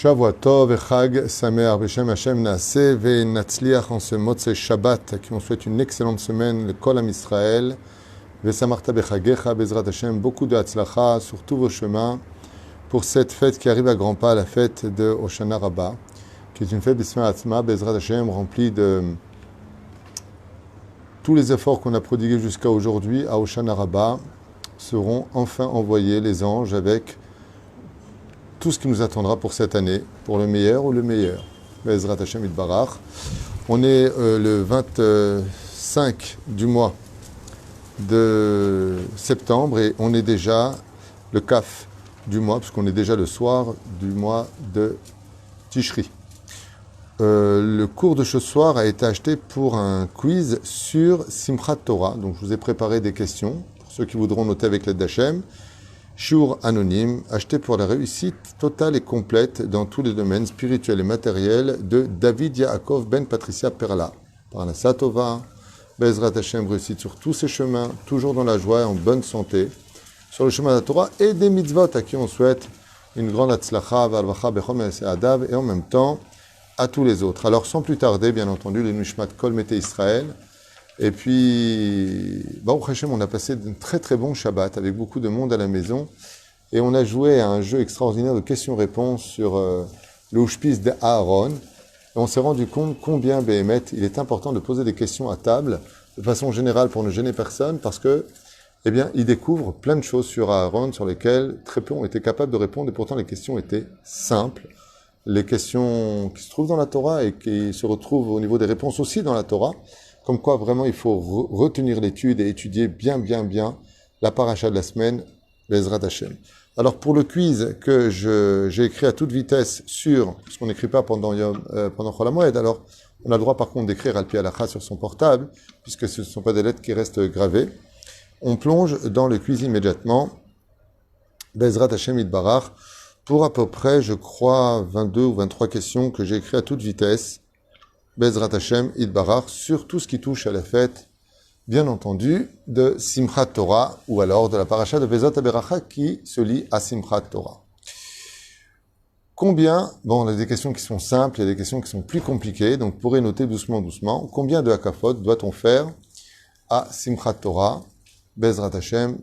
Shavua Tov et Chag Sameach B'Shem Hashem Naaseh Ve'Natzliach en ce Motzei Shabbat, qui on souhaite une excellente semaine, le Kol Am Israël, Ve'Samarta Bechagecha Bezrat Hashem, beaucoup de Hatzlacha sur tous vos chemins pour cette fête qui arrive à grands pas, la fête de Hoshana Rabbah, qui est une fête B'Smei Atzma, Bezrat Hashem, remplie de tous les efforts qu'on a prodigués jusqu'à aujourd'hui à Hoshana Rabbah seront enfin envoyés, les anges, avec tout ce qui nous attendra pour cette année, pour le meilleur ou le meilleur. Bezrat Hashem Yitbarach. On est le 25 du mois de septembre et on est déjà le Kaf du mois, puisqu'on est déjà le soir du mois de Tishri. Le cours de ce soir a été acheté pour un quiz sur Simchat Torah. Donc je vous ai préparé des questions, pour ceux qui voudront noter avec l'aide d'Hachem. Shiur anonyme, acheté pour la réussite totale et complète dans tous les domaines spirituels et matériels de David Yaakov Ben Patricia Perla. Par la Satova, Bezrat Hashem réussite sur tous ses chemins, toujours dans la joie et en bonne santé, sur le chemin de la Torah et des mitzvot à qui on souhaite une grande Hatzlacha, Valvacha, Bechol Me'aseh Adav et en même temps à tous les autres. Alors sans plus tarder, bien entendu, le Nishmat Kol Mete Israël. Et puis, Baruch Hashem, on a passé un très très bon Shabbat avec beaucoup de monde à la maison. Et on a joué à un jeu extraordinaire de questions-réponses sur le Ushpiz de Aaron. Et on s'est rendu compte combien, Béhémet, il est important de poser des questions à table, de façon générale pour ne gêner personne, parce que, eh bien, il découvre plein de choses sur Aaron, sur lesquelles très peu ont été capables de répondre, et pourtant les questions étaient simples. Les questions qui se trouvent dans la Torah et qui se retrouvent au niveau des réponses aussi dans la Torah. Comme quoi, vraiment, il faut retenir l'étude et étudier bien la paracha de la semaine, Bezrat Hashem. Alors, pour le quiz que j'ai écrit à toute vitesse parce qu'on n'écrit pas pendant Chol HaMoed, alors on a le droit par contre d'écrire Al Pi Halacha sur son portable, puisque ce ne sont pas des lettres qui restent gravées. On plonge dans le quiz immédiatement, Bezrat Hashem Yitbarach, pour à peu près, je crois, 22 ou 23 questions que j'ai écrites à toute vitesse, Bezrat Hashem Yitbarach, sur tout ce qui touche à la fête, bien entendu, de Simchat Torah, ou alors de la paracha de Bezot HaBeracha qui se lie à Simchat Torah. Combien, bon, on a des questions qui sont simples, il y a des questions qui sont plus compliquées, donc vous pourrez noter doucement, combien de Hakafot doit-on faire à Simchat Torah, Bezrat Hashem,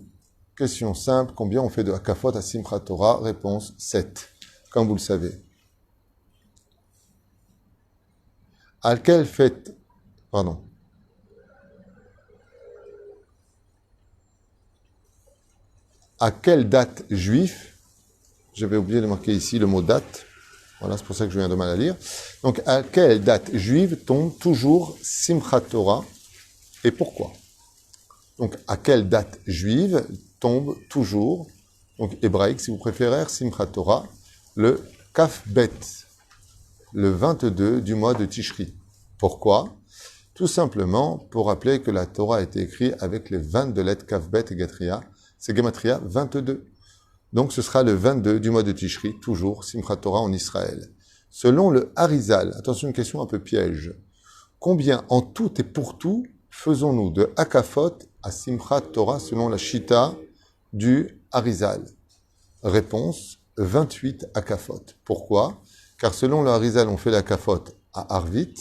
question simple, combien on fait de Hakafot à Simchat Torah? Réponse 7, comme vous le savez. À quelle fête, à quelle date juif, j'avais oublié de marquer ici le mot date, voilà, c'est pour ça que je viens de mal à lire. Donc, à quelle date juive tombe toujours Simchat Torah et pourquoi? Donc, à quelle date juive tombe toujours, donc hébraïque si vous préférez, Simchat Torah, le Kaf Bet, le 22 du mois de Tishri. Pourquoi? Tout simplement pour rappeler que la Torah a été écrite avec les 22 lettres Kaf Bet et Gatria, c'est Gematria 22. Donc ce sera le 22 du mois de Tishri, toujours Simchat Torah en Israël. Selon le Harizal, attention, une question un peu piège, combien en tout et pour tout faisons-nous de Hakafot à Simchat Torah selon la Shita du Harizal? Réponse, 28 Hakafot. Pourquoi? Car selon le Harizal, on fait la Hakafot à Arvit,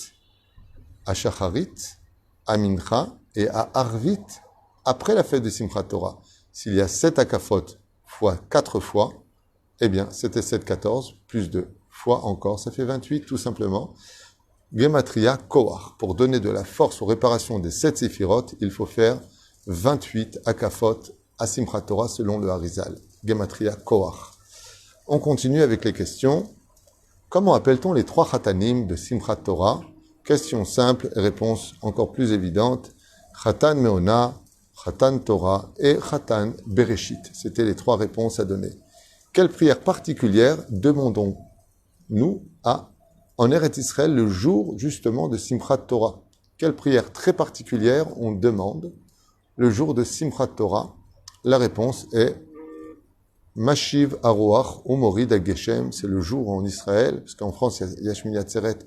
à Shacharit, à Mincha et à Arvit après la fête de Simchat Torah. S'il y a 7 Hakafot fois 4 fois, eh bien, c'était 7, 14, plus 2 fois encore, ça fait 28 tout simplement. Gematria Koach. Pour donner de la force aux réparations des 7 Séphirot, il faut faire 28 Hakafot à Simchat Torah selon le Harizal. Gematria Koach. On continue avec les questions. Comment appelle-t-on les 3 Khatanim de Simchat Torah? Question simple, réponse encore plus évidente. Khatan Meona, Khatan Torah et Khatan Bereshit. C'était les 3 réponses à donner. Quelle prière particulière demandons-nous en Eretz Israël le jour justement de Simchat Torah? Quelle prière très particulière on demande le jour de Simchat Torah? La réponse est Mashiv Aroach Umorid Ageshem. C'est le jour en Israël, parce qu'en France il y a Shmini Atzeret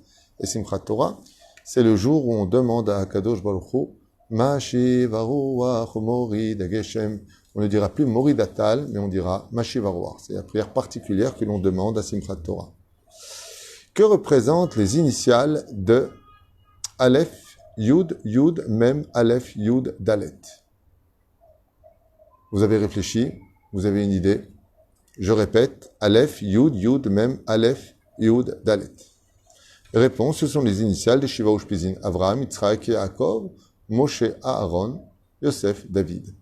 et Simchat Torah. C'est le jour où on demande à Akadosh Baruch Hu Mashiv Aroach Umorid Ageshem. On ne dira plus Morid Atal, mais on dira Mashiv Aroach. C'est la prière particulière que l'on demande à Simchat Torah. Que représentent les initiales de Aleph, Yud, Yud, Mem, Aleph, Yud, Dalet? Vous avez réfléchi, vous avez une idée. Je répète, Aleph, Yud, Yud, Mem, Aleph, Yud, Dalet. Réponse, ce sont les initiales de Shiva Ushpizin, Avraham, Yitzhak, Yaakov, Moshe, Aaron, Yosef, David.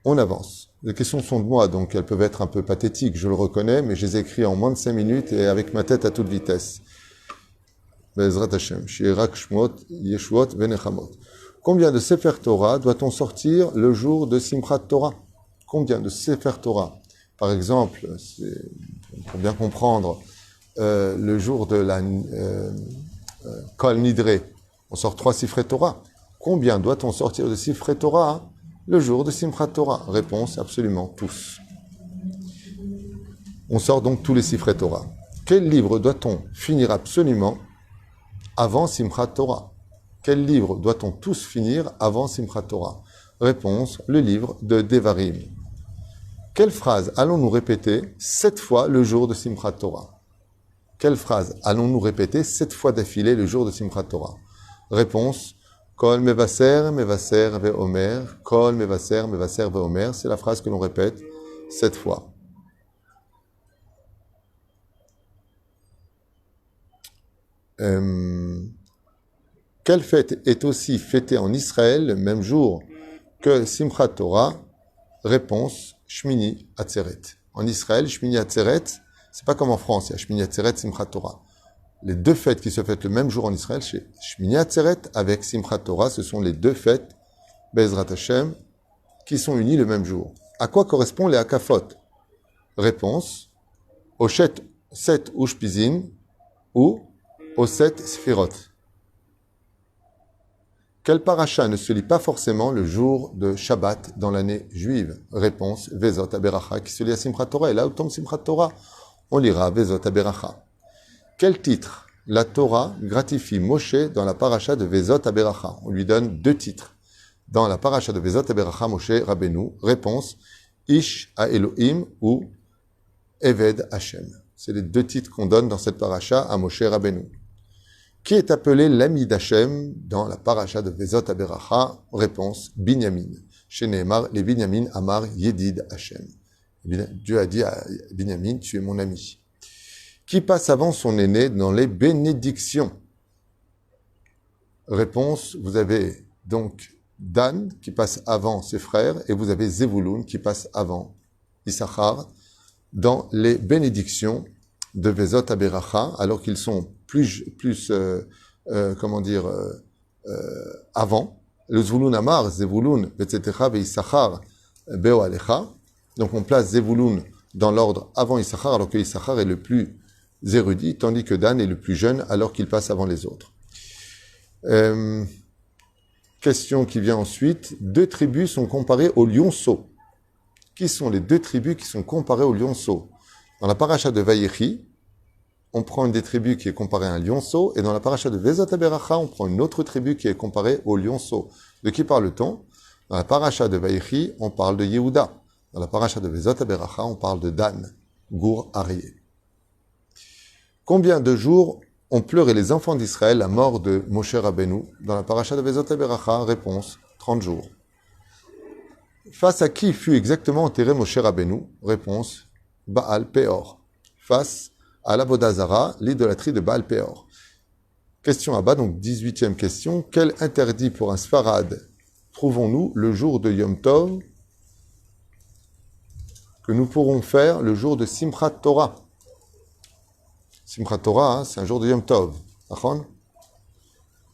On avance. Les questions sont de moi, donc elles peuvent être un peu pathétiques, je le reconnais, mais je les ai écrites en moins de 5 minutes et avec ma tête à toute vitesse. Be'ezrat Hashem, Shirak Shmot, Yeshuot, Venechamot. Combien de Sefer Torah doit-on sortir le jour de Simchat Torah? Combien de Sefer Torah? Par exemple, pour bien comprendre, le jour de la Kol Nidre, on sort 3 Sifrei Torah. Combien doit-on sortir de Sifrei Torah le jour de Simchat Torah? Réponse, absolument tous. On sort donc tous les Sifrei Torah. Quel livre doit-on finir absolument avant Simchat Torah? Quel livre doit-on tous finir avant Simchat Torah? Réponse, le livre de Devarim. Quelle phrase allons-nous répéter 7 fois le jour de Simchat Torah? Quelle phrase allons-nous répéter 7 fois d'affilée le jour de Simchat Torah? Réponse, Kol mevaser, mevaser ve'omer, Kol mevaser, mevaser ve'omer. C'est la phrase que l'on répète 7 fois. Quelle fête est aussi fêtée en Israël le même jour que Simchat Torah? Réponse, Shmini Atzeret. En Israël, Shmini Atzeret, c'est pas comme en France, il y a Shmini Atzeret, Simchat Torah. Les 2 fêtes qui se fêtent le même jour en Israël, c'est Shmini Atzeret avec Simchat Torah, ce sont les 2 fêtes, Be'ezrat Hashem, qui sont unies le même jour. À quoi correspondent les Hakafot? Réponse, au 7 Ushpizin ou au 7 Sfirot. Quel paracha ne se lit pas forcément le jour de Shabbat dans l'année juive? Réponse, Vezot Aberacha, qui se lit à Simchat Torah. Et là où tombe Simchat Torah, on lira Vezot Aberacha. Quel titre la Torah gratifie Moshe dans la paracha de Vezot Aberacha? On lui donne 2 titres. Dans la paracha de Vezot Aberacha, Moshe Rabbeinu, réponse, Ish à Elohim ou Eved Hashem. C'est les 2 titres qu'on donne dans cette paracha à Moshe Rabbeinu. Qui est appelé l'ami d'Hachem dans la paracha de Vezot Aberacha? Réponse, Binyamin. Chez Nehemar, les Binyamin Amar Yedid Hachem. Dieu a dit à Binyamin, tu es mon ami. Qui passe avant son aîné dans les bénédictions? Réponse, vous avez donc Dan qui passe avant ses frères et vous avez Zevouloun qui passe avant Issachar dans les bénédictions de Vezot Aberacha, alors qu'ils sont plus avant. Le Zvouloun Amar, Zevouloun, Betzetecha, Veissachar, Beo Alecha. Donc on place Zevouloun dans l'ordre avant Issachar, alors que Issachar est le plus érudit, tandis que Dan est le plus jeune, alors qu'il passe avant les autres. Question qui vient ensuite. 2 tribus sont comparées au lionceau. Qui sont les 2 tribus qui sont comparées au lionceau? Dans la paracha de Vayechi, on prend une des tribus qui est comparée à un lionceau, et dans la paracha de Vezot Aberacha, on prend une autre tribu qui est comparée au lionceau. De qui parle-t-on? Dans la paracha de Vayechi, on parle de Yehuda. Dans la paracha de Vezot Aberacha, on parle de Dan, Gour Aryeh. Combien de jours ont pleuré les enfants d'Israël la mort de Moshe Rabbeinu? Dans la paracha de Vezot Aberacha, réponse, 30 jours. Face à qui fut exactement enterré Moshe Rabbeinu? Réponse, Baal Peor. Face à l'Avodah Zara, l'idolâtrie de Baal Peor. Question à bas, donc 18e question. Quel interdit pour un Sfarad trouvons-nous le jour de Yom Tov que nous pourrons faire le jour de Simchat Torah? Simchat Torah, c'est un jour de Yom Tov.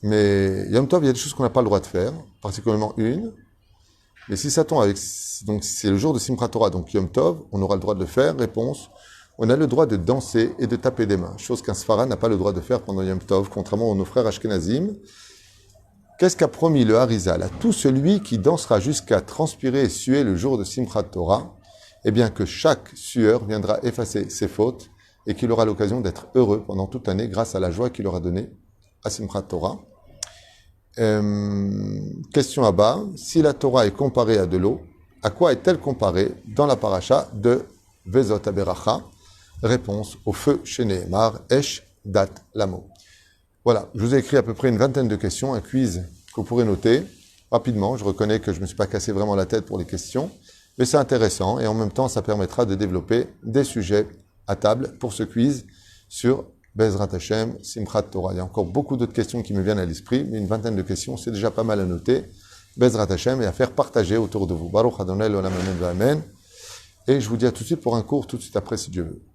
Mais Yom Tov, il y a des choses qu'on n'a pas le droit de faire, particulièrement une. Mais si ça tombe avec... Donc c'est le jour de Simchat Torah, donc Yom Tov, on aura le droit de le faire. Réponse, on a le droit de danser et de taper des mains, chose qu'un Sfarad n'a pas le droit de faire pendant Yom Tov, contrairement à nos frères Ashkenazim. Qu'est-ce qu'a promis le Harizal à tout celui qui dansera jusqu'à transpirer et suer le jour de Simchat Torah? Eh bien que chaque sueur viendra effacer ses fautes et qu'il aura l'occasion d'être heureux pendant toute l'année grâce à la joie qu'il aura donnée à Simchat Torah. Question à bas, si la Torah est comparée à de l'eau, à quoi est-elle comparée dans la paracha de Vezot Aberacha? Réponse, au feu chez Nehemar, Esh date, l'amo. Voilà, je vous ai écrit à peu près une vingtaine de questions, un quiz que vous pourrez noter rapidement. Je reconnais que je ne me suis pas cassé vraiment la tête pour les questions, mais c'est intéressant et en même temps, ça permettra de développer des sujets à table pour ce quiz sur Bezrat Hashem, Simchat Torah. Il y a encore beaucoup d'autres questions qui me viennent à l'esprit, mais une vingtaine de questions, c'est déjà pas mal à noter. Bezrat Hashem et à faire partager autour de vous. Baruch Adonai Olam Amen V'Amen. Et je vous dis à tout de suite pour un cours, tout de suite après si Dieu veut.